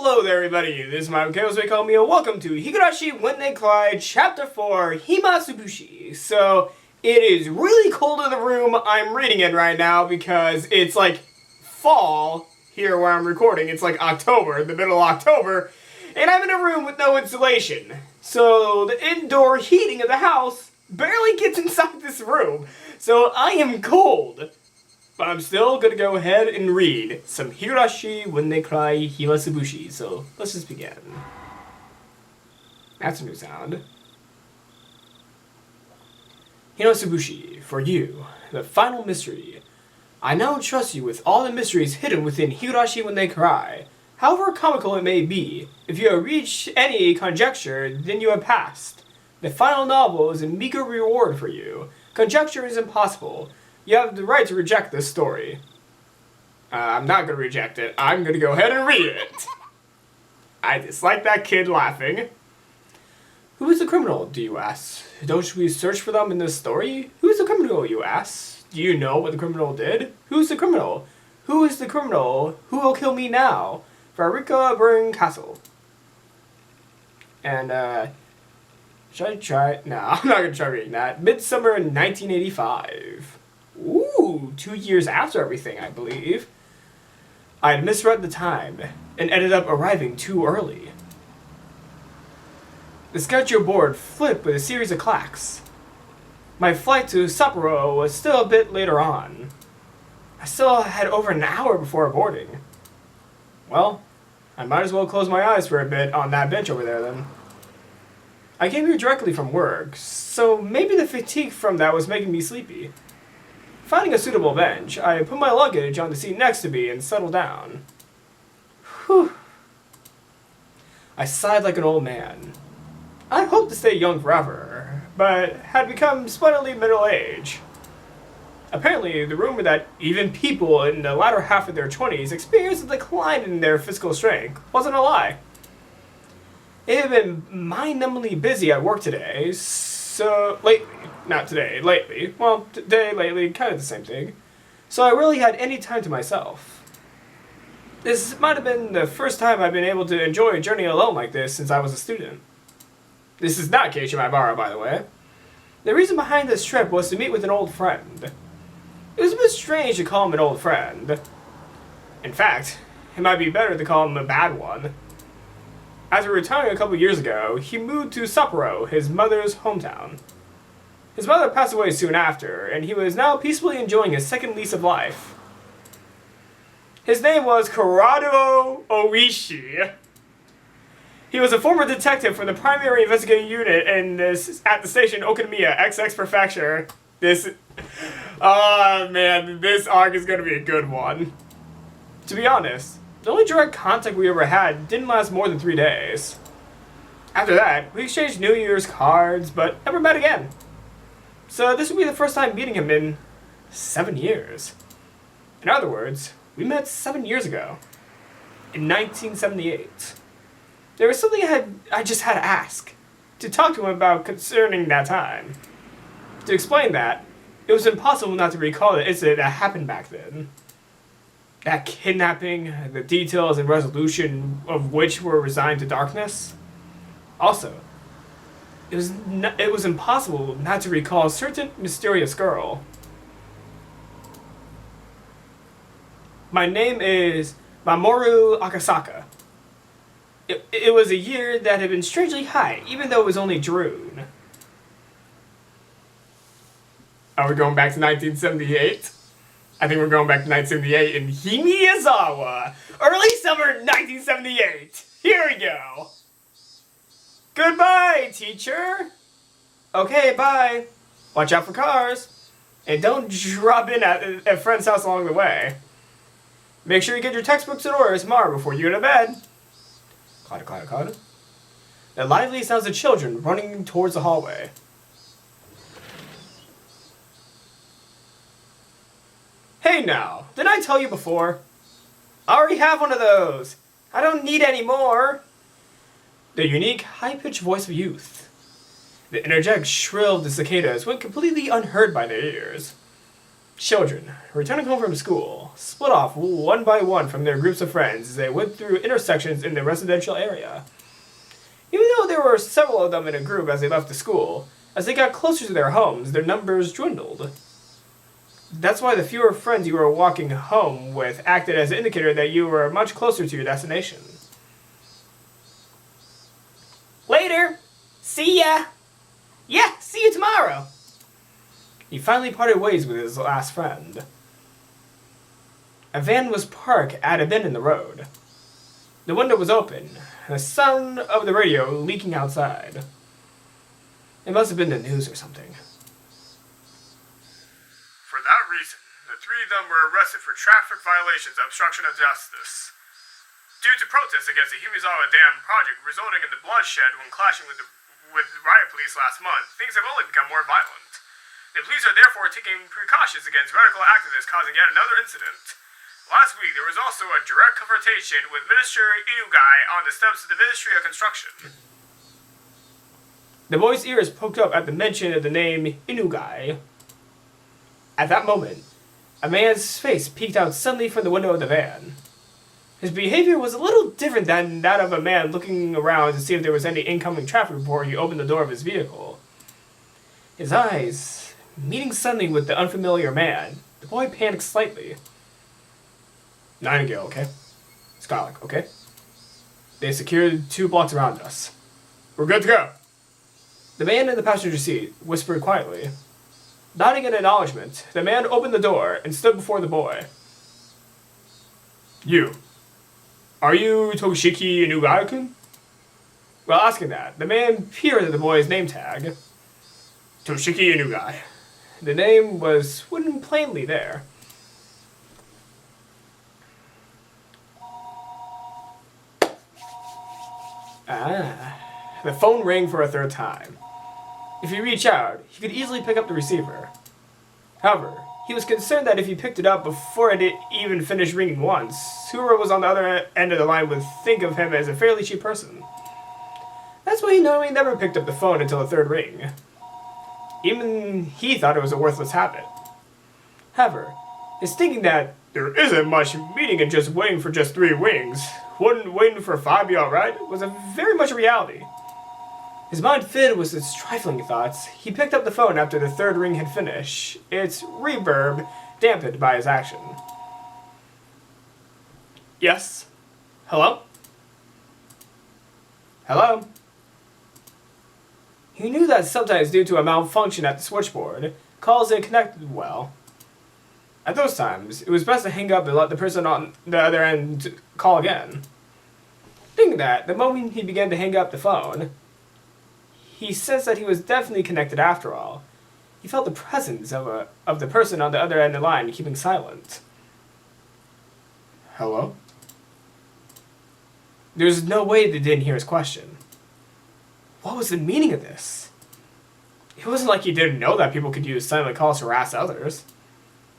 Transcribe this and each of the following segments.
Hello there everybody, this is my Chaos Call Me and welcome to Higurashi When They Cry, Chapter 4, Himatsubushi. So, it is really cold in the room I'm reading in right now because it's like fall here where I'm recording. It's like October, the middle of October, and I'm in a room with no insulation. So, the indoor heating of the house barely gets inside this room, so I am cold. But I'm still gonna go ahead and read some Higurashi When They Cry Himatsubushi, so let's just begin. That's a new sound. Himatsubushi, for you, the final mystery. I now trust you with all the mysteries hidden within Higurashi When They Cry. However comical it may be, if you have reached any conjecture, then you have passed. The final novel is a meager reward for you. Conjecture is impossible. You have the right to reject this story. I'm not going to reject it. I'm going to go ahead and read it. I dislike that kid laughing. Who is the criminal, do you ask? Don't we search for them in this story? Who is the criminal, you ask? Do you know what the criminal did? Who's the criminal? Who is the criminal? Who will kill me now? Farika Burn Castle. And, should I try it? No, I'm not going to try reading that. Midsummer 1985. Ooh, 2 years after everything, I believe. I had misread the time, and ended up arriving too early. The schedule board flipped with a series of clacks. My flight to Sapporo was still a bit later on. I still had over an hour before boarding. Well, I might as well close my eyes for a bit on that bench over there then. I came here directly from work, so maybe the fatigue from that was making me sleepy. Finding a suitable bench, I put my luggage on the seat next to me and settled down. Whew. I sighed like an old man. I hoped to stay young forever, but had become splendidly middle-aged. Apparently, the rumor that even people in the latter half of their 20s experience a decline in their physical strength wasn't a lie. It had been mind-numbingly busy at work today, so lately. Well, today, lately, kind of the same thing. So I really had any time to myself. This might have been the first time I've been able to enjoy a journey alone like this since I was a student. This is not Keisha Maibara, by the way. The reason behind this trip was to meet with an old friend. It was a bit strange to call him an old friend. In fact, it might be better to call him a bad one. After retiring a couple years ago, he moved to Sapporo, his mother's hometown. His mother passed away soon after, and he was now peacefully enjoying his second lease of life. His name was Kurado Oishi. He was a former detective for the primary investigating unit at the station Okamiya, XX Prefecture. Oh man, this arc is going to be a good one. To be honest, the only direct contact we ever had didn't last more than 3 days. After that, we exchanged New Year's cards, but never met again. So this would be the first time meeting him in 7 years. In other words, we met 7 years ago, in 1978. There was something I just had to ask, to talk to him about concerning that time. To explain that, it was impossible not to recall the incident that happened back then. That kidnapping, the details and resolution of which were resigned to darkness. Also, it was impossible not to recall a certain mysterious girl. My name is Mamoru Akasaka. It was a year that had been strangely high, even though it was only June. Are we going back to 1978? I think we're going back to 1978 in Hinamizawa. Early summer 1978. Here we go. Goodbye, teacher. Okay, bye. Watch out for cars. And don't drop in at a friend's house along the way. Make sure you get your textbooks in order tomorrow before you go to bed. Clatter. The lively sounds of children running towards the hallway. Hey now, didn't I tell you before? I already have one of those. I don't need any more. The unique, high-pitched voice of youth. The energetic shrill of the cicadas went completely unheard by their ears. Children, returning home from school, split off one by one from their groups of friends as they went through intersections in the residential area. Even though there were several of them in a group as they left the school, as they got closer to their homes, their numbers dwindled. That's why the fewer friends you were walking home with acted as an indicator that you were much closer to your destination. Later! See ya! Yeah, see you tomorrow! He finally parted ways with his last friend. A van was parked at a bend in the road. The window was open, and the sound of the radio leaking outside. It must have been the news or something. For that reason, the three of them were arrested for traffic violations and obstruction of justice. Due to protests against the Hinamizawa Dam project resulting in the bloodshed when clashing with riot police last month, things have only become more violent. The police are therefore taking precautions against radical activists causing yet another incident. Last week, there was also a direct confrontation with Minister Inugai on the steps of the Ministry of Construction. The boy's ears poked up at the mention of the name Inugai. At that moment, a man's face peeked out suddenly from the window of the van. His behavior was a little different than that of a man looking around to see if there was any incoming traffic before he opened the door of his vehicle. His eyes meeting suddenly with the unfamiliar man, the boy panicked slightly. Nightingale, okay? Skylark, okay? They secured 2 blocks around us. We're good to go. The man in the passenger seat whispered quietly. Nodding in acknowledgement, the man opened the door and stood before the boy. You. Are you Toshiki Inugai-kun? While asking that, the man peered at the boy's name tag. Toshiki Inugai. The name was written plainly there. The phone rang for a third time. If he reached out, he could easily pick up the receiver. However, he was concerned that if he picked it up before it even finished ringing once, whoever was on the other end of the line would think of him as a fairly cheap person. That's why he normally never picked up the phone until the third ring. Even he thought it was a worthless habit. However, his thinking that there isn't much meaning in just waiting for just 3 rings, wouldn't waiting for 5 be alright, was very much a reality. His mind filled with such trifling thoughts, he picked up the phone after the third ring had finished, its reverb dampened by his action. Yes? Hello? Hello? He knew that sometimes due to a malfunction at the switchboard, calls didn't connect well. At those times, it was best to hang up and let the person on the other end call again. Thinking that, the moment he began to hang up the phone, he sensed that he was definitely connected after all. He felt the presence of the person on the other end of the line keeping silent. Hello? There's no way they didn't hear his question. What was the meaning of this? It wasn't like he didn't know that people could use silent calls to harass others.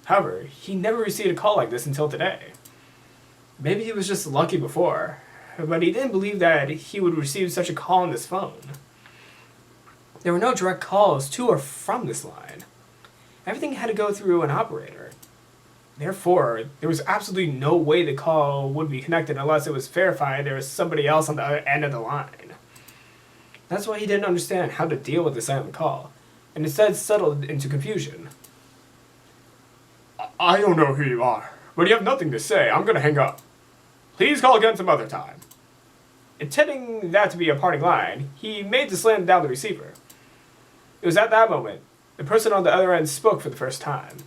However, he never received a call like this until today. Maybe he was just lucky before, but he didn't believe that he would receive such a call on this phone. There were no direct calls to or from this line. Everything had to go through an operator. Therefore, there was absolutely no way the call would be connected unless it was verified there was somebody else on the other end of the line. That's why he didn't understand how to deal with the silent call, and instead settled into confusion. I don't know who you are, but you have nothing to say. I'm gonna hang up. Please call again some other time. Intending that to be a parting line, he made to slam down the receiver. It was at that moment the person on the other end spoke for the first time.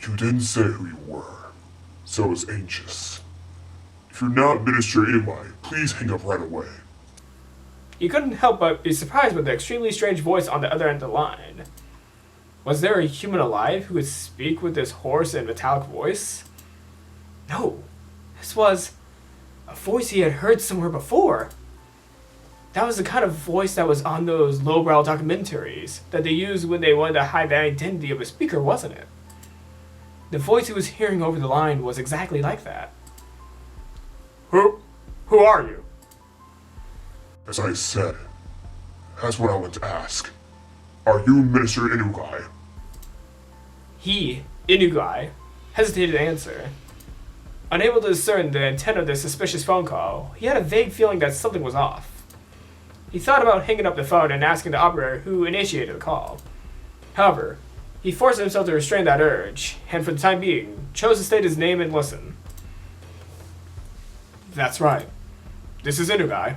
You didn't say who you were, so I was anxious. If you're not Minister Inugai, please hang up right away. He couldn't help but be surprised by the extremely strange voice on the other end of the line. Was there a human alive who could speak with this hoarse and metallic voice? No, this was a voice he had heard somewhere before. That was the kind of voice that was on those lowbrow documentaries that they used when they wanted to hide the identity of a speaker, wasn't it? The voice he was hearing over the line was exactly like that. Who are you? As I said, that's what I want to ask. Are you Minister Inugai? He, Inugai, hesitated to answer. Unable to discern the intent of the suspicious phone call, he had a vague feeling that something was off. He thought about hanging up the phone and asking the operator who initiated the call. However, he forced himself to restrain that urge, and for the time being, chose to state his name and listen. That's right. This is Inugai.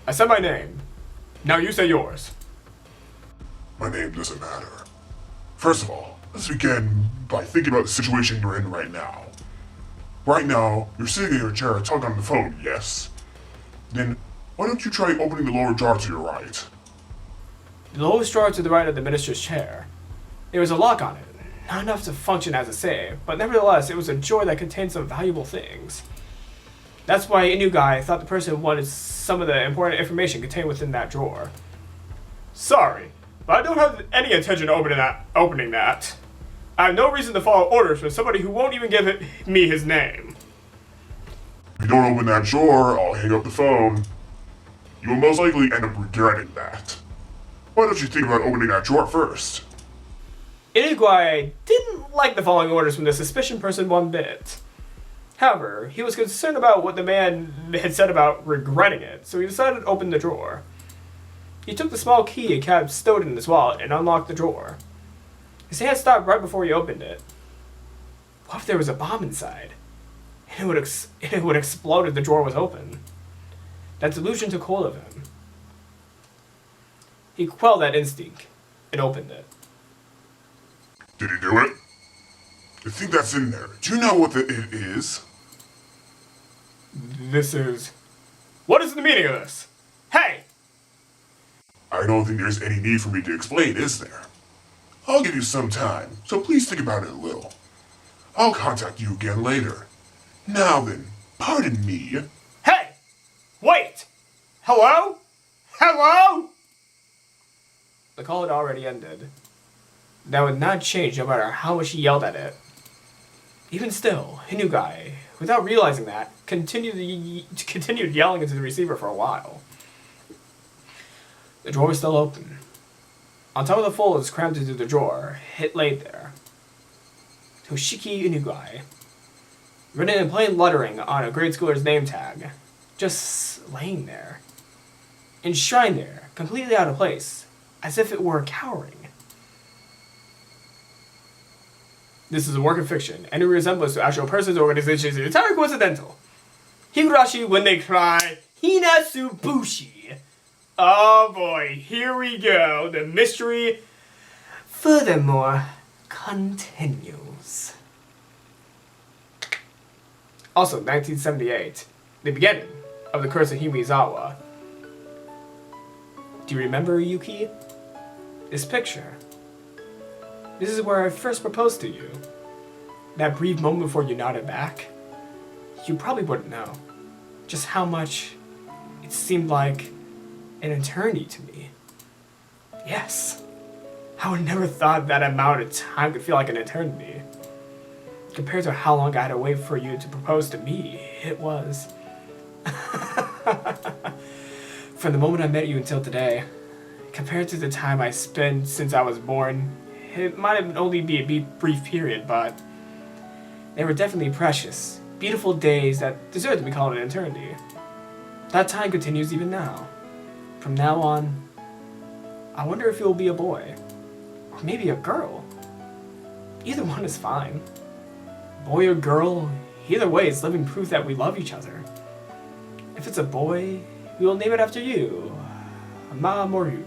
I said my name. Now you say yours. My name doesn't matter. First of all, let's begin by thinking about the situation you're in right now. Right now, you're sitting in your chair talking on the phone, yes? Then, why don't you try opening the lower drawer to your right? The lowest drawer to the right of the minister's chair. There was a lock on it, not enough to function as a safe, but nevertheless it was a drawer that contained some valuable things. That's why Inugai thought the person wanted some of the important information contained within that drawer. Sorry, but I don't have any intention of opening that. I have no reason to follow orders from somebody who won't even give me his name. If you don't open that drawer, I'll hang up the phone. You will most likely end up regretting that. Why don't you think about opening that drawer first? Inugai didn't like the following orders from the suspicious person one bit. However, he was concerned about what the man had said about regretting it, so he decided to open the drawer. He took the small key and Cab stowed it in his wallet and unlocked the drawer. His hand stopped right before he opened it. What if there was a bomb inside? And it would explode if the drawer was open. That delusion took hold of him. He quelled that instinct and opened it. Did he do it? The thing that's in there, do you know what it is? This is... What is the meaning of this? Hey! I don't think there's any need for me to explain, is there? I'll give you some time, so please think about it a little. I'll contact you again later. Now then, pardon me. Hey! Wait! Hello? Hello? The call had already ended. That would not change no matter how much he yelled at it. Even still, Inugai, without realizing that, continued yelling into the receiver for a while. The drawer was still open. On top of the folds crammed into the drawer, it laid there. Toshiki Inugai. Written in plain lettering on a grade schooler's name tag. Just laying there. Enshrined there, completely out of place, as if it were cowering. This is a work of fiction. Any resemblance to actual persons or organizations is entirely coincidental. Higurashi when they cry, Himatsubushi. Oh boy, here we go. The mystery, furthermore, continues. Also, 1978, the beginning of the Curse of Hinamizawa. Do you remember, Yuki? This picture. This is where I first proposed to you. That brief moment before you nodded back. You probably wouldn't know just how much it seemed like an eternity to me. Yes, I would never thought that amount of time could feel like an eternity. Compared to how long I had to wait for you to propose to me, it was. From the moment I met you until today, compared to the time I spent since I was born, it might have only be a brief period, but they were definitely precious, beautiful days that deserve to be called an eternity. That time continues even now. From now on, I wonder if it will be a boy, or maybe a girl. Either one is fine. Boy or girl, either way it's living proof that we love each other. If it's a boy, we will name it after you, Mamoru.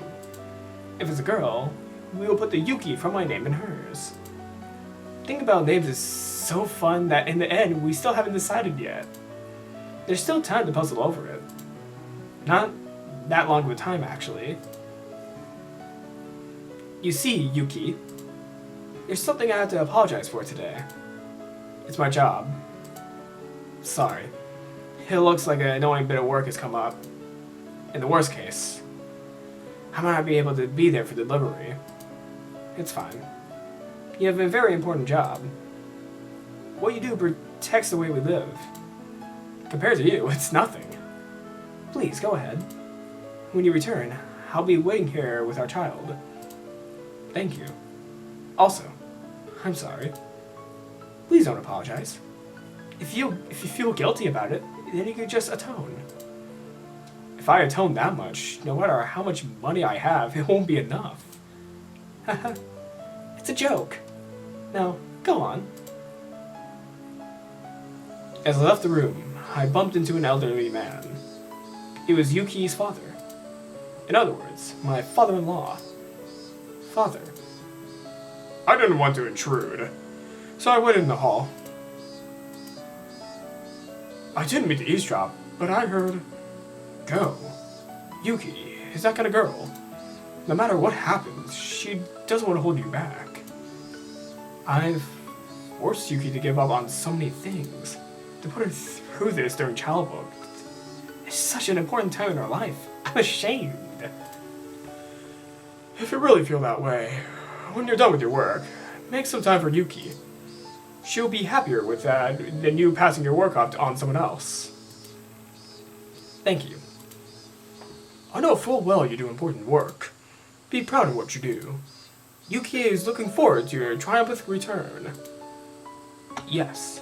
If it's a girl, we will put the Yuki from my name in hers. Thinking about names is so fun that in the end, we still haven't decided yet. There's still time to puzzle over it. Not that long of a time, actually. You see, Yuki, there's something I have to apologize for today. It's my job. Sorry. It looks like an annoying bit of work has come up. In the worst case, I might not be able to be there for delivery. It's fine. You have a very important job. What you do protects the way we live. Compared to you, it's nothing. Please, go ahead. When you return, I'll be waiting here with our child. Thank you. Also, I'm sorry. Please don't apologize. If you feel guilty about it, then you could just atone. If I atone that much, no matter how much money I have, it won't be enough. Haha. It's a joke. Now, go on. As I left the room, I bumped into an elderly man. He was Yuki's father. In other words, my father-in-law. Father. I didn't want to intrude, so I went in the hall. I didn't mean to eavesdrop, but I heard... Go. Yuki is that kind of girl. No matter what happens, she doesn't want to hold you back. I've forced Yuki to give up on so many things. To put her through this during childhood. It's such an important time in her life. I'm ashamed. If you really feel that way, when you're done with your work, make some time for Yuki. She'll be happier with that than you passing your work off on someone else. Thank you. I know full well you do important work. Be proud of what you do. Yuki is looking forward to your triumphant return. Yes.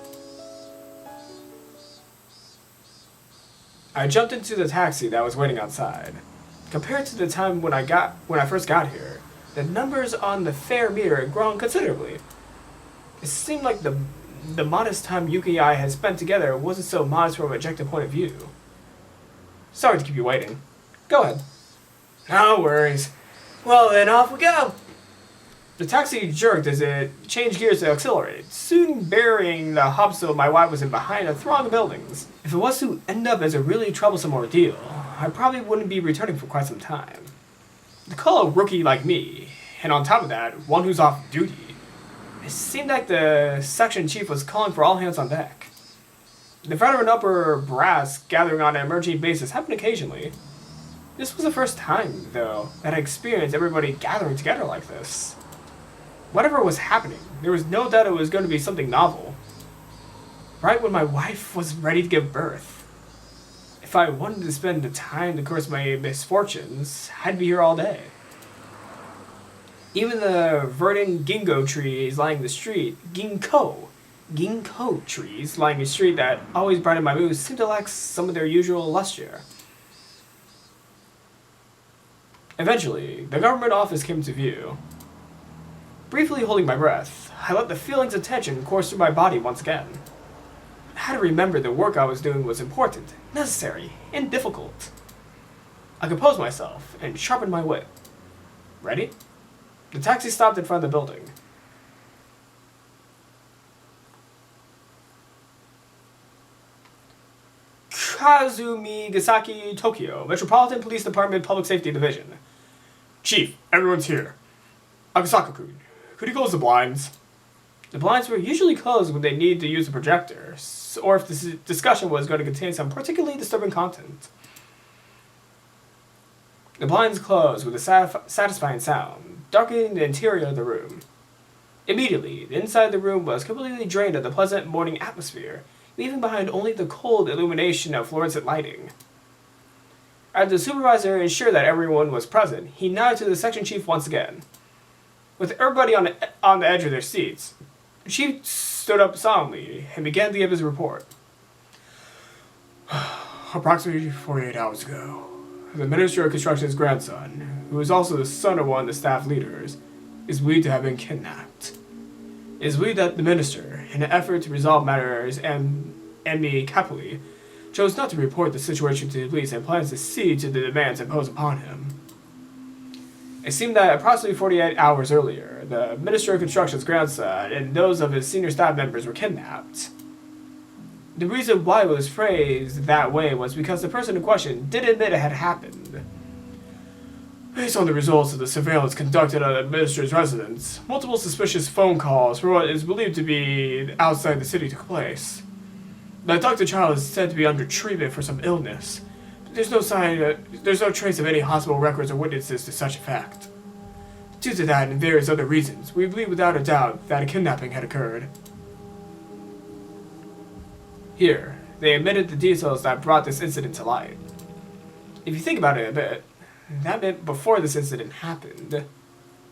I jumped into the taxi that was waiting outside. Compared to the time when I first got here, the numbers on the fare meter had grown considerably. It seemed like the modest time Yuki and I had spent together wasn't so modest from an objective point of view. Sorry to keep you waiting. Go ahead. No worries. Well, then off we go. The taxi jerked as it changed gears to accelerate, soon burying the hostel my wife was in behind a throng of buildings. If it was to end up as a really troublesome ordeal, I probably wouldn't be returning for quite some time. To call a rookie like me, and on top of that, one who's off duty, it seemed like the section chief was calling for all hands on deck. The veteran and upper brass gathering on an emerging basis happened occasionally. This was the first time, though, that I experienced everybody gathering together like this. Whatever was happening, there was no doubt it was going to be something novel. Right when my wife was ready to give birth. If I wanted to spend the time to curse my misfortunes, I'd be here all day. Even the verdant ginkgo trees lining the street, ginkgo trees lining the street that always brightened my mood seemed to lack some of their usual luster. Eventually, the government office came to view. Briefly holding my breath, I let the feelings of tension course through my body once again. I had to remember the work I was doing was important, necessary, and difficult. I composed myself and sharpened my wit. Ready? The taxi stopped in front of the building. Kazumigasaki, Tokyo, Metropolitan Police Department Public Safety Division. Chief, everyone's here. Agasaka-kun, could you close the blinds? The blinds were usually closed when they needed to use a projector, or if the discussion was going to contain some particularly disturbing content. The blinds closed with a satisfying sound, darkening the interior of the room. Immediately, the inside of the room was completely drained of the pleasant morning atmosphere, leaving behind only the cold illumination of fluorescent lighting. As the supervisor ensured that everyone was present, he nodded to the section chief once again. With everybody on the edge of their seats, the chief stood up solemnly and began to give his report. Approximately 48 hours ago, the Minister of Construction's grandson, who is also the son of one of the staff leaders, is believed to have been kidnapped. It is believed that the minister, in an effort to resolve matters amicably, chose not to report the situation to the police and plans to cede to the demands imposed upon him. It seemed that approximately 48 hours earlier, the Minister of Construction's grandson and those of his senior staff members were kidnapped. The reason why it was phrased that way was because the person in question did admit it had happened. Based on the results of the surveillance conducted at the minister's residence, multiple suspicious phone calls for what is believed to be outside the city took place. The abducted child is said to be under treatment for some illness, but there's no trace of any hospital records or witnesses to such a fact. Due to that and various other reasons, we believe without a doubt that a kidnapping had occurred. Here, they admitted the details that brought this incident to light. If you think about it a bit, that meant before this incident happened,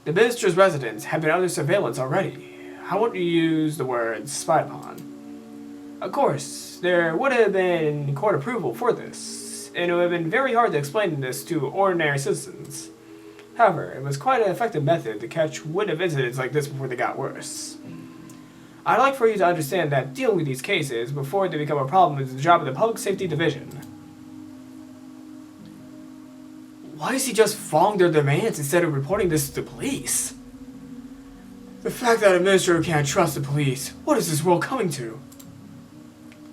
the minister's residence had been under surveillance already, I won't use the word spied upon. Of course, there would have been court approval for this, and it would have been very hard to explain this to ordinary citizens. However, it was quite an effective method to catch wind of incidents like this before they got worse. I'd like for you to understand that dealing with these cases before they become a problem is the job of the Public Safety Division. Why is he just following their demands instead of reporting this to the police? The fact that a minister can't trust the police, what is this world coming to?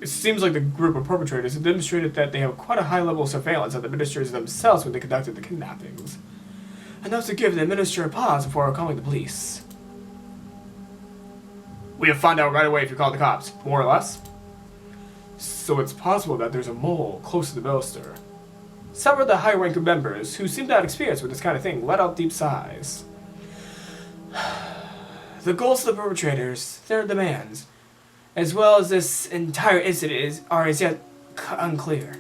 It seems like the group of perpetrators have demonstrated that they have quite a high level of surveillance of the ministers themselves when they conducted the kidnappings. Enough to give the minister a pause before calling the police. We have found out right away if you call the cops, more or less. So it's possible that there's a mole close to the minister. Several of the high-ranking members, who seemed to have experience with this kind of thing, let out deep sighs. The goals of the perpetrators, their demands, as well as this entire incident are as yet unclear.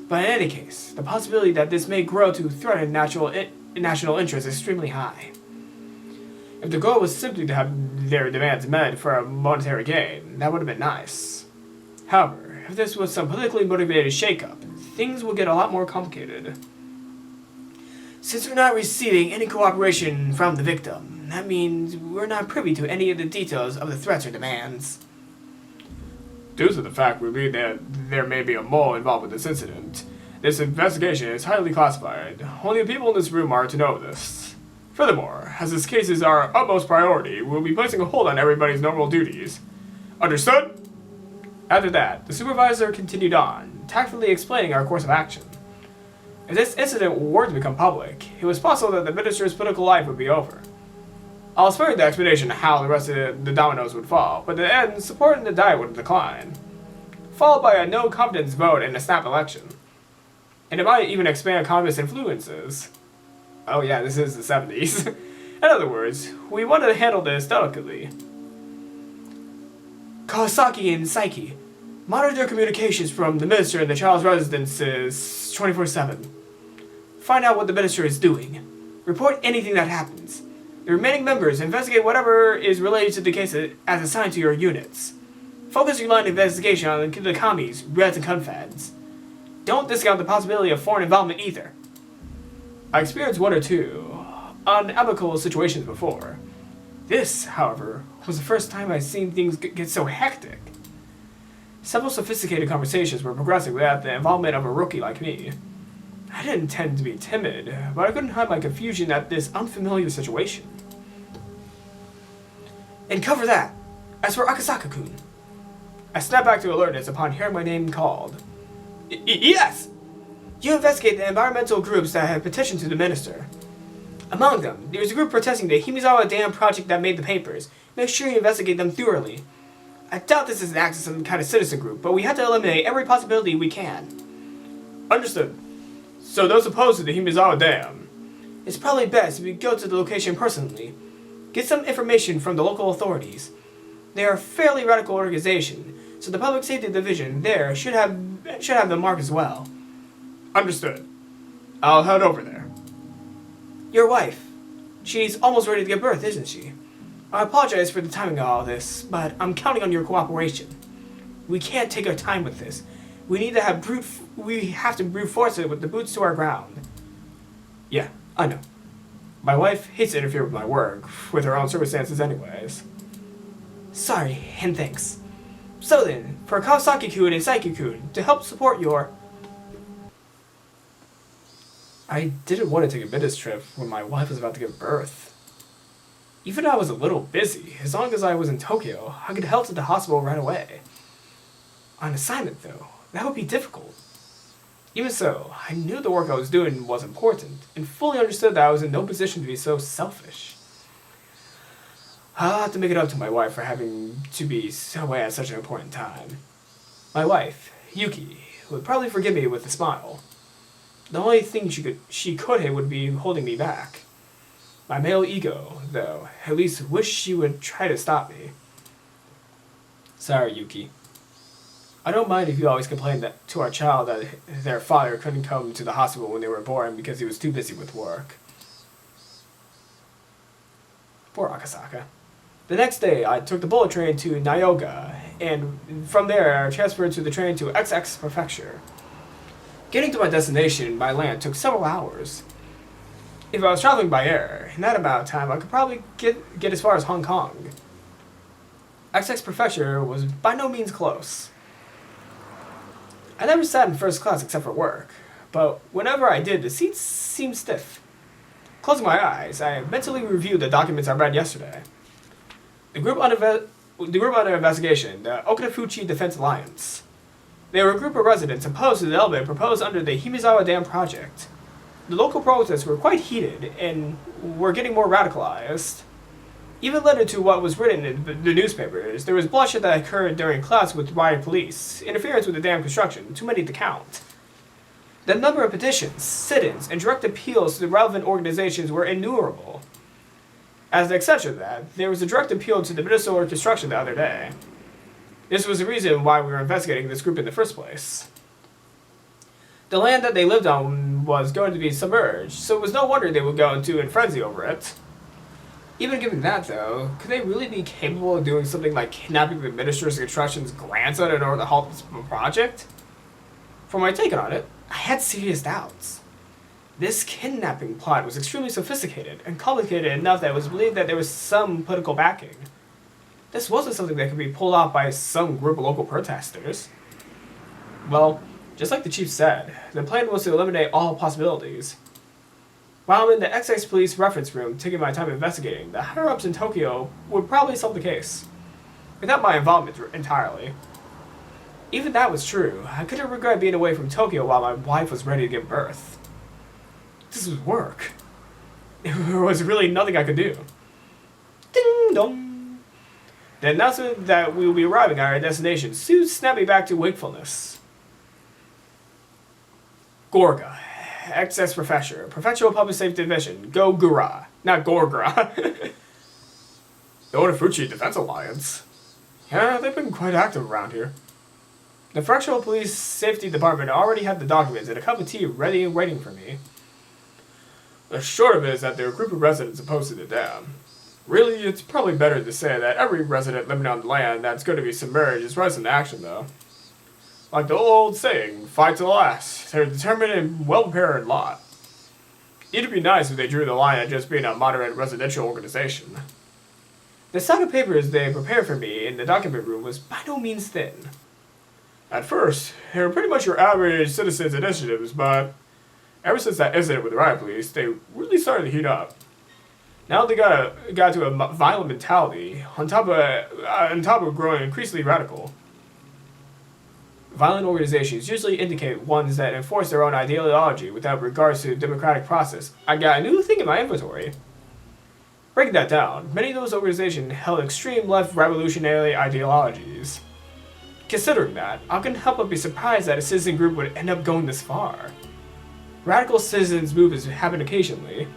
But in any case, the possibility that this may grow to threaten national interest is extremely high. If the goal was simply to have their demands met for a monetary gain, that would have been nice. However, if this was some politically motivated shakeup, things would get a lot more complicated. Since we're not receiving any cooperation from the victim, that means we're not privy to any of the details of the threats or demands. Due to the fact we believe that there may be a mole involved with this incident, this investigation is highly classified. Only the people in this room are to know this. Furthermore, as this case is our utmost priority, we'll be placing a hold on everybody's normal duties. Understood? After that, the supervisor continued on, tactfully explaining our course of action. If this incident were to become public, it was possible that the minister's political life would be over. I'll spare you the explanation of how the rest of the dominoes would fall, but in the end, support in the Diet would decline, followed by a no-confidence vote in a snap election. And it might even expand communist influences. Oh yeah, this is the 70s. In other words, we wanted to handle this delicately. Kawasaki and Saiki, monitor communications from the minister and the child's residences 24/7. Find out what the minister is doing. Report anything that happens. The remaining members investigate whatever is related to the case as assigned to your units. Focus your line of investigation on the commies, Reds, and Confads. Don't discount the possibility of foreign involvement either. I experienced one or two unamicable situations before. This, however, was the first time I'd seen things get so hectic. Several sophisticated conversations were progressing without the involvement of a rookie like me. I didn't intend to be timid, but I couldn't hide my confusion at this unfamiliar situation. And cover that! As for Akasaka-kun, I snapped back to alertness upon hearing my name called. Yes! You investigate the environmental groups that have petitioned to the minister. Among them, there's a group protesting the Hinamizawa Dam project that made the papers. Make sure you investigate them thoroughly. I doubt this is an act of some kind of citizen group, but we have to eliminate every possibility we can. Understood. So those opposed to the Hinamizawa Dam. It's probably best if we go to the location personally. Get some information from the local authorities. They are a fairly radical organization, so the Public Safety Division there should have the mark as well. Understood. I'll head over there. Your wife. She's almost ready to give birth, isn't she? I apologize for the timing of all this, but I'm counting on your cooperation. We can't take our time with this. We have to brute force it with the boots to our ground. Yeah, I know. My wife hates to interfere with my work, with her own circumstances anyways. Sorry, and thanks. So then, for Kawasaki-kun and Saiki-kun, to help support your... I didn't want to take a business trip when my wife was about to give birth. Even though I was a little busy, as long as I was in Tokyo, I could head to the hospital right away. On assignment, though, that would be difficult. Even so, I knew the work I was doing was important, and fully understood that I was in no position to be so selfish. I'll have to make it up to my wife for having to be away at such an important time. My wife, Yuki, would probably forgive me with a smile. The only thing she could hit would be holding me back. My male ego, though, at least wished she would try to stop me. Sorry, Yuki. I don't mind if you always complain to our child that their father couldn't come to the hospital when they were born because he was too busy with work. Poor Akasaka. The next day, I took the bullet train to Nyoga, and from there, I transferred to the train to XX Prefecture. Getting to my destination by land took several hours. If I was traveling by air, in that amount of time, I could probably get as far as Hong Kong. XX Prefecture was by no means close. I never sat in first class except for work, but whenever I did, the seats seemed stiff. Closing my eyes, I mentally reviewed the documents I read yesterday. The group under investigation, the Okinafuchi Defense Alliance. They were a group of residents opposed to the development proposed under the Hinamizawa Dam project. The local protests were quite heated and were getting more radicalized. Even later to what was written in the newspapers, there was bloodshed that occurred during clash with riot police, interference with the dam construction, too many to count. The number of petitions, sit-ins, and direct appeals to the relevant organizations were innumerable. As an exception to that, there was a direct appeal to the Minnesota construction the other day. This was the reason why we were investigating this group in the first place. The land that they lived on was going to be submerged, so it was no wonder they would go into a frenzy over it. Even given that, though, could they really be capable of doing something like kidnapping the Minister's Construction's grandson in order to halt this project? For my take on it, I had serious doubts. This kidnapping plot was extremely sophisticated and complicated enough that it was believed that there was some political backing. This wasn't something that could be pulled off by some group of local protesters. Well, just like the chief said, the plan was to eliminate all possibilities. While I'm in the XX police reference room taking my time investigating, the higher-ups in Tokyo would probably solve the case, without my involvement entirely. Even that was true. I couldn't regret being away from Tokyo while my wife was ready to give birth. This was work. There was really nothing I could do. Ding dong! The announcement that we will be arriving at our destination soon snapped me back to wakefulness. Gorga, XS Prefecture, Prefectural Public Safety Division, Go Gura, not Gorgra. The Onafuchi Defense Alliance. Yeah, they've been quite active around here. The Prefectural Police Safety Department already had the documents and a cup of tea ready and waiting for me. The short of it is that there are a group of residents opposed to the dam. Really, it's probably better to say that every resident living on the land that's going to be submerged is resident action, though. Like the old saying, fight to the last. They're a determined and well-prepared lot. It'd be nice if they drew the line at just being a moderate residential organization. The stack of papers they prepared for me in the document room was by no means thin. At first, they were pretty much your average citizens' initiatives, but ever since that incident with the riot police, they really started to heat up. Now they got to a violent mentality, on top of growing increasingly radical. Violent organizations usually indicate ones that enforce their own ideology without regards to the democratic process. I got a new thing in my inventory. Breaking that down, many of those organizations held extreme left revolutionary ideologies. Considering that, I couldn't help but be surprised that a citizen group would end up going this far. Radical citizens movements happen occasionally.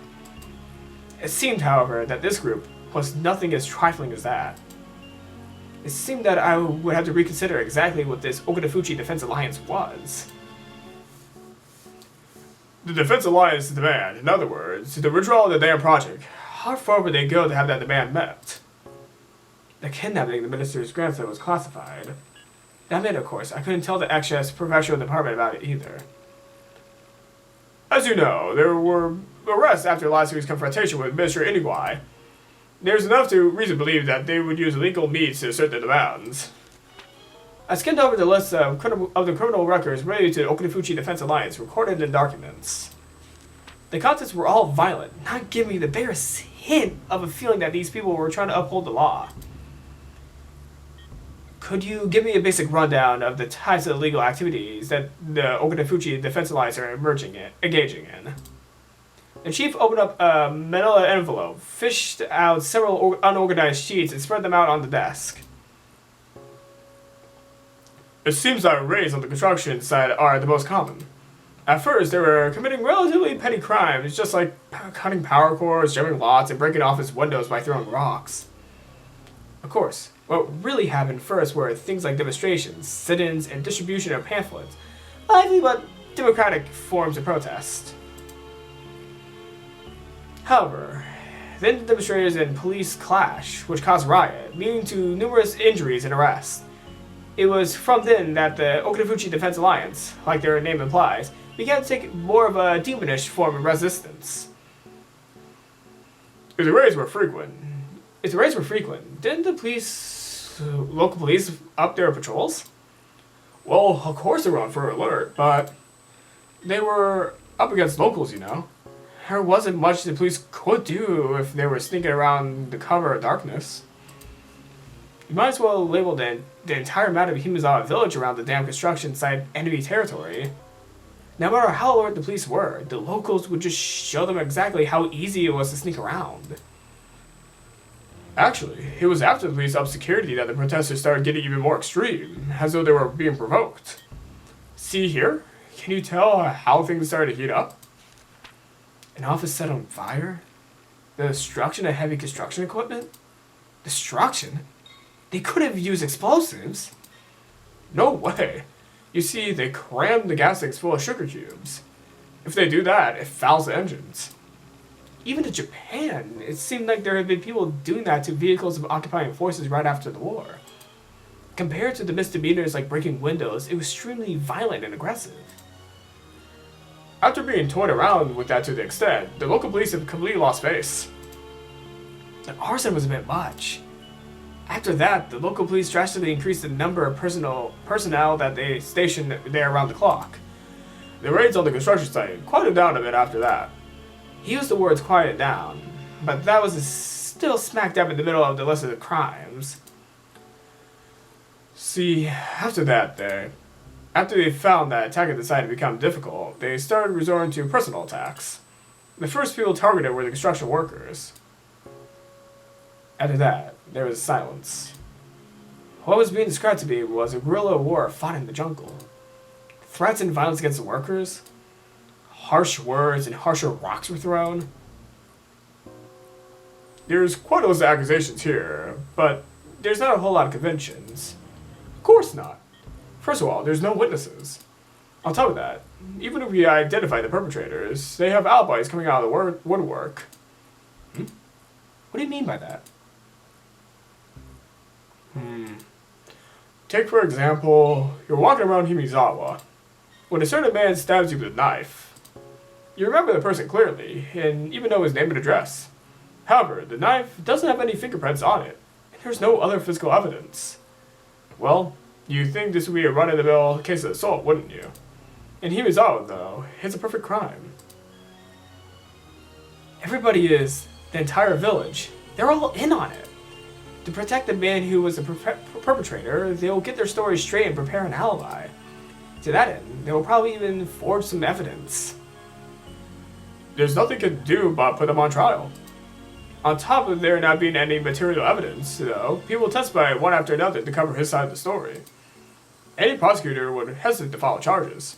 It seemed, however, that this group was nothing as trifling as that. It seemed that I would have to reconsider exactly what this Okinafuchi Defense Alliance was. The Defense Alliance demand, in other words, the withdrawal of the dam project. How far would they go to have that demand met? The kidnapping of the minister's grandson was classified. That meant, of course, I couldn't tell the XS professional department about it either. As you know, there were arrests after last week's confrontation with Mr. Inugai. There's enough to reason to believe that they would use legal means to assert their demands. I skimmed over the list of the criminal records related to the Okinafuchi Defense Alliance recorded in documents. The contents were all violent, not giving me the barest hint of a feeling that these people were trying to uphold the law. Could you give me a basic rundown of the types of illegal activities that the Okinafuchi Defense Alliance are engaging in? The chief opened up a manila envelope, fished out several unorganized sheets, and spread them out on the desk. It seems that raids on the construction site are the most common. At first, they were committing relatively petty crimes, just like cutting power cords, jamming lots, and breaking office windows by throwing rocks. Of course, what really happened first were things like demonstrations, sit-ins, and distribution of pamphlets, lively but democratic forms of protest. However, Then the demonstrators and police clash, which caused a riot, leading to numerous injuries and arrests. It was from then that the Okinafuchi Defense Alliance, like their name implies, began to take more of a demonish form of resistance. If the raids were frequent, didn't the local police up their patrols? Well, of course they were on for alert, but they were up against locals, you know. There wasn't much the police could do if they were sneaking around the cover of darkness. You might as well label the entire amount of Hinamizawa village around the damn construction site enemy territory. No matter how alert the police were, the locals would just show them exactly how easy it was to sneak around. Actually, it was after the police upped security that the protesters started getting even more extreme, as though they were being provoked. See here? Can you tell how things started to heat up? An office set on fire? The destruction of heavy construction equipment? Destruction? They could have used explosives. No way. You see, they crammed the gas tanks full of sugar cubes. If they do that, it fouls the engines. Even in Japan, it seemed like there had been people doing that to vehicles of occupying forces right after the war. Compared to the misdemeanors like breaking windows, it was extremely violent and aggressive. After being toyed around with that to the extent, the local police have completely lost face. The arson was a bit much. After that, the local police drastically increased the number of personnel that they stationed there around the clock. The raids on the construction site quieted down a bit after that. He used the words quiet down, but that was still smack dab in the middle of the list of the crimes. See, after they found that attacking the site had become difficult, they started resorting to personal attacks. The first people targeted were the construction workers. After that, there was silence. What was being described to me was a guerrilla war fought in the jungle. Threats and violence against the workers. Harsh words and harsher rocks were thrown. There's quite a list of accusations here, but there's not a whole lot of conventions. Of course not. First of all, there's no witnesses. On top of that, even if we identify the perpetrators, they have alibis coming out of the woodwork. What do you mean by that? Take, for example, you're walking around Hinamizawa. When a certain man stabs you with a knife, you remember the person clearly, and even know his name and address. However, the knife doesn't have any fingerprints on it, and there's no other physical evidence. Well, you'd think this would be a run-of-the-mill case of assault, wouldn't you? In Hinamizawa, though, it's a perfect crime. Everybody is, the entire village, they're all in on it. To protect the man who was the perpetrator, they will get their story straight and prepare an alibi. To that end, they will probably even forge some evidence. There's nothing you can do but put them on trial. On top of there not being any material evidence, though, people will testify one after another to cover his side of the story. Any prosecutor would hesitate to file charges.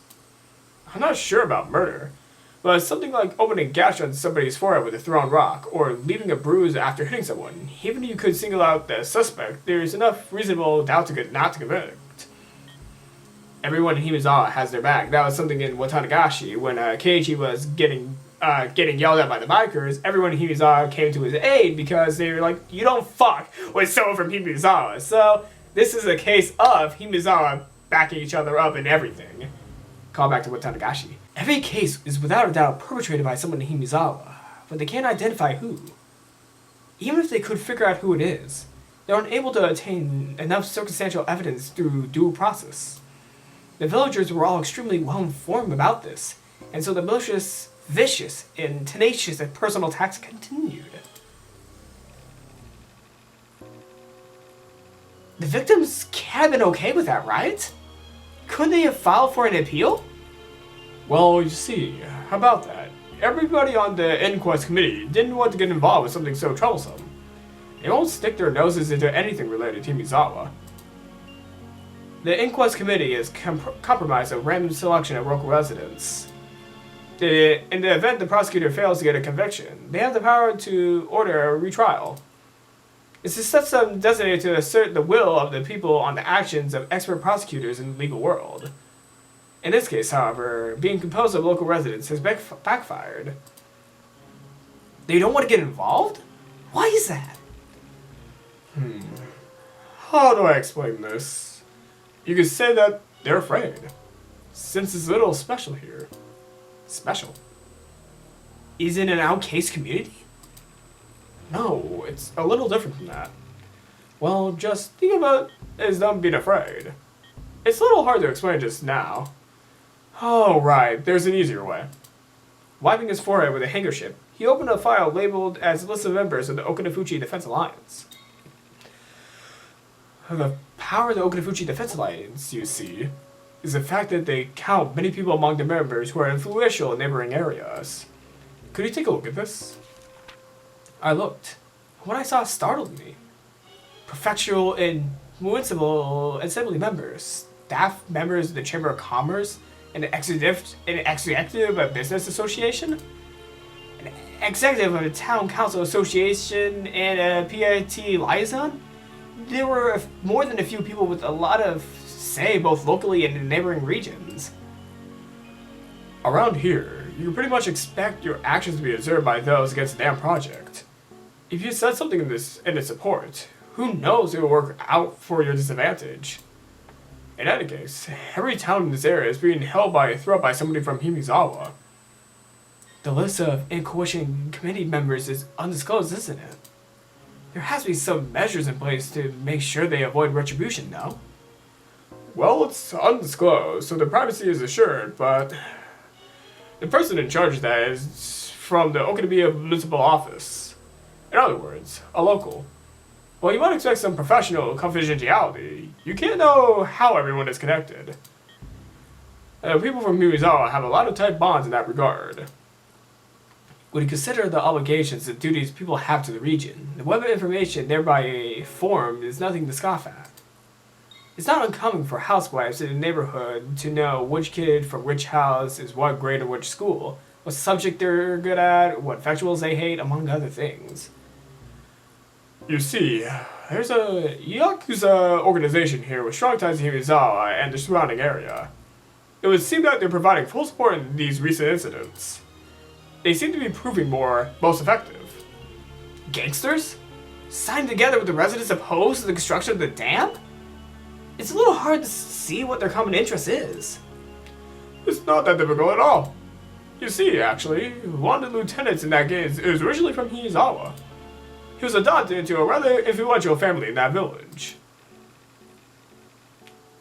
I'm not sure about murder, but something like opening a gash on somebody's forehead with a thrown rock, or leaving a bruise after hitting someone, even if you could single out the suspect, there's enough reasonable doubt not to convict. Everyone in Hinamizawa has their back. That was something in Watanagashi when Keiichi was getting yelled at by the bikers. Everyone in Hinamizawa came to his aid because they were like, "You don't fuck with someone from Hinamizawa." So this is a case of Hinamizawa backing each other up in everything. Call back to Watanagashi. Every case is without a doubt perpetrated by someone in Hinamizawa, but they can't identify who. Even if they could figure out who it is, they're unable to obtain enough circumstantial evidence through due process. The villagers were all extremely well informed about this, and so the malicious, vicious, and tenacious and personal attacks continued. The victims can't have been okay with that, right? Couldn't they have filed for an appeal? Well, you see, how about that? Everybody on the inquest committee didn't want to get involved with something so troublesome. They won't stick their noses into anything related to Hinamizawa. The inquest committee is comprised of random selection of local residents. In the event the prosecutor fails to get a conviction, they have the power to order a retrial. It's a system designated to assert the will of the people on the actions of expert prosecutors in the legal world. In this case, however, being composed of local residents has backfired. They don't want to get involved? Why is that? How do I explain this? You could say that they're afraid, since it's a little special here. Special? Is it an outcast community? No, it's a little different from that. Well, just think of it as them being afraid. It's a little hard to explain just now. Oh, right, there's an easier way. Wiping his forehead with a handkerchief, he opened a file labeled as a list of members of the Okinafuchi Defense Alliance. The power of the Okinafuchi Defense Alliance, you see, is the fact that they count many people among the members who are influential in neighboring areas. Could you take a look at this? I looked. What I saw startled me. Prefectural and municipal assembly members, staff members of the Chamber of Commerce, an executive of a business association, an executive of a town council association, and a PIT liaison. There were more than a few people with a lot of say both locally and in neighboring regions. Around here, you can pretty much expect your actions to be observed by those against the damn project. If you said something in its support, who knows it will work out for your disadvantage. In any case, every town in this area is being held by a threat by somebody from Hinamizawa. The list of Inquisition Committee members is undisclosed, isn't it? There has to be some measures in place to make sure they avoid retribution, no? Well, it's undisclosed, so the privacy is assured, but the person in charge of that is from the Okinawa Municipal Office. In other words, a local. Well, you might expect some professional confidentiality. You can't know how everyone is connected. People from Hinamizawa have a lot of tight bonds in that regard. When you consider the obligations and duties people have to the region, the web of information thereby formed is nothing to scoff at. It's not uncommon for housewives in a neighborhood to know which kid from which house is what grade or which school, what subject they're good at, what festivals they hate, among other things. You see, there's a Yakuza organization here with strong ties to Hinamizawa and the surrounding area. It would seem that they're providing full support in these recent incidents. They seem to be proving most effective. Gangsters? Signed together with the residents opposed to the construction of the dam? It's a little hard to see what their common interest is. It's not that difficult at all. You see, actually, one of the lieutenants in that gang is originally from Hinamizawa. He was adopted into a rather influential family in that village.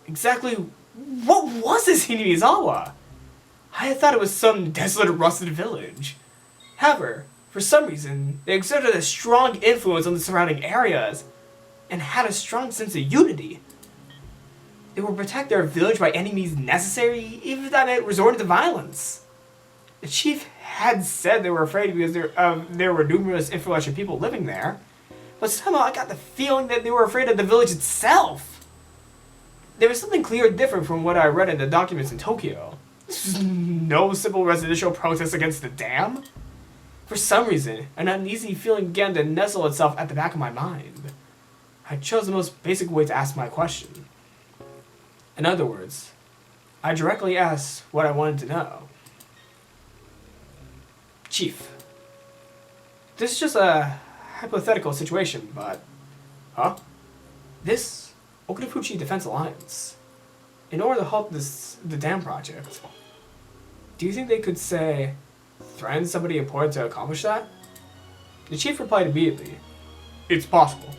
Exactly what was this Hinamizawa? I had thought it was some desolate, rusted village. However, for some reason, they exerted a strong influence on the surrounding areas and had a strong sense of unity. They would protect their village by any means necessary, even if that meant resorting to violence. The chief had said they were afraid because there were numerous influential people living there, but somehow I got the feeling that they were afraid of the village itself. There was something clear and different from what I read in the documents in Tokyo. This was no simple residential protest against the dam. For some reason, an uneasy feeling began to nestle itself at the back of my mind. I chose the most basic way to ask my question. In other words, I directly asked what I wanted to know. Chief, this is just a hypothetical situation, but... Huh? This Okinafuchi Defense Alliance, in order to help the dam project, do you think they could, say, threaten somebody important to accomplish that? The chief replied immediately, It's possible.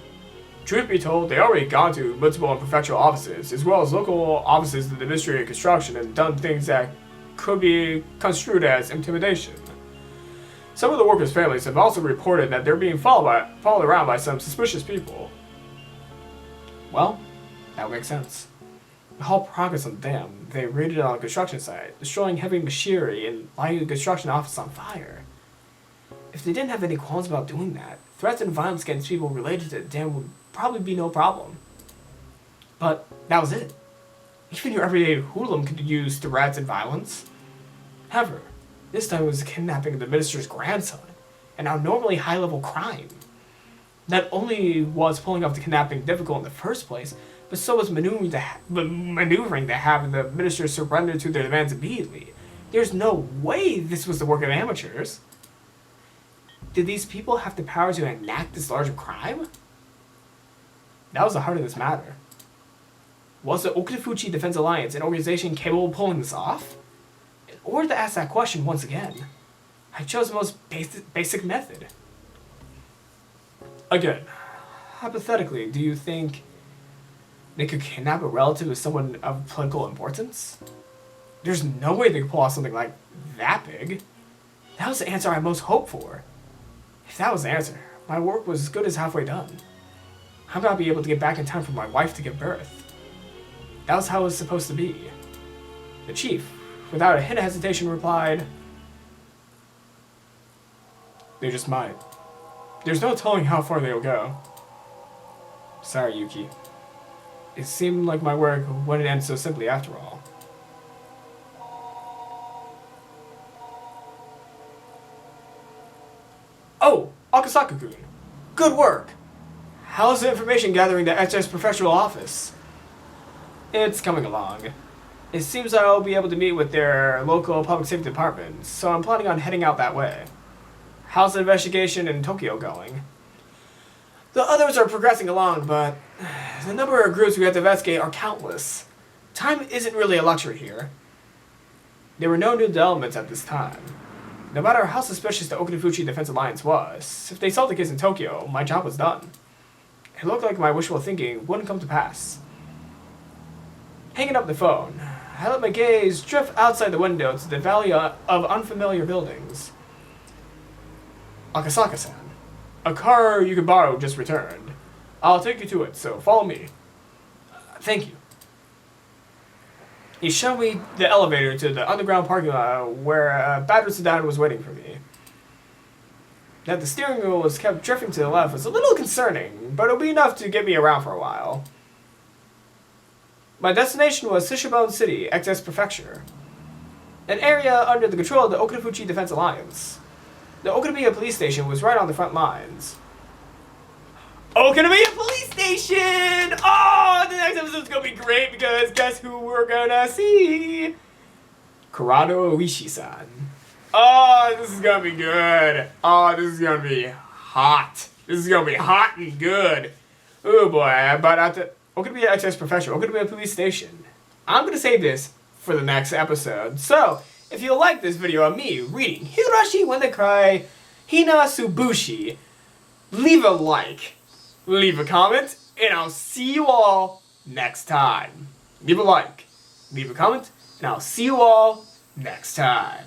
Truth be told, they already gone to municipal and prefectural offices, as well as local offices of the Ministry of Construction, and done things that could be construed as intimidation. Some of the workers' families have also reported that they're being followed around by some suspicious people. Well, that would make sense. To halt progress on the dam, they raided on a construction site, destroying heavy machinery and lighting the construction office on fire. If they didn't have any qualms about doing that, threats and violence against people related to the dam would probably be no problem. But that was it. Even your everyday hoodlum could use threats and violence. However, this time it was the kidnapping of the minister's grandson, an abnormally high-level crime. Not only was pulling off the kidnapping difficult in the first place, but so was maneuvering to have the minister surrender to their demands immediately. There's no way this was the work of amateurs. Did these people have the power to enact this larger crime? That was the heart of this matter. Was the Okinafuchi Defense Alliance an organization capable of pulling this off? In order to ask that question once again, I chose the most basic method. Again, hypothetically, do you think they could kidnap a relative of someone of political importance? There's no way they could pull off something like that big. That was the answer I most hoped for. If that was the answer, my work was as good as halfway done. I might be able to get back in time for my wife to give birth. That was how it was supposed to be. The chief, without a hint of hesitation, replied, "They just might. There's no telling how far they'll go." Sorry, Yuki. It seemed like my work wouldn't end so simply after all. Oh, Akasaka-kun. Good work! How's the information gathering the HS Professional Office? It's coming along. It seems I'll be able to meet with their local public safety department, so I'm planning on heading out that way. How's the investigation in Tokyo going? The others are progressing along, but the number of groups we have to investigate are countless. Time isn't really a luxury here. There were no new developments at this time. No matter how suspicious the Okinafuchi Defense Alliance was, if they solved the case in Tokyo, my job was done. It looked like my wishful thinking wouldn't come to pass. Hanging up the phone, I let my gaze drift outside the window to the valley of unfamiliar buildings. Akasaka-san, a car you could borrow just returned. I'll take you to it, so follow me. Thank you. He showed me the elevator to the underground parking lot where a battered sedan was waiting for me. That the steering wheel was kept drifting to the left was a little concerning, but it'll be enough to get me around for a while. My destination was Shishibone City, XS Prefecture, an area under the control of the Okinafuchi Defense Alliance. The Okinawa police station was right on the front lines. Okinawa police station! Oh, the next episode's gonna be great because guess who we're gonna see? Kurado Oishi-san. Oh, this is gonna be good. Oh, this is gonna be hot. This is gonna be hot and good. Oh boy, but at the Okinawa XS Professional, Okinawa police station. I'm gonna save this for the next episode. So, if you like this video of me reading Higurashi When They Cry, Himatsubushi, leave a like, leave a comment, and I'll see you all next time. Leave a like, leave a comment, and I'll see you all next time.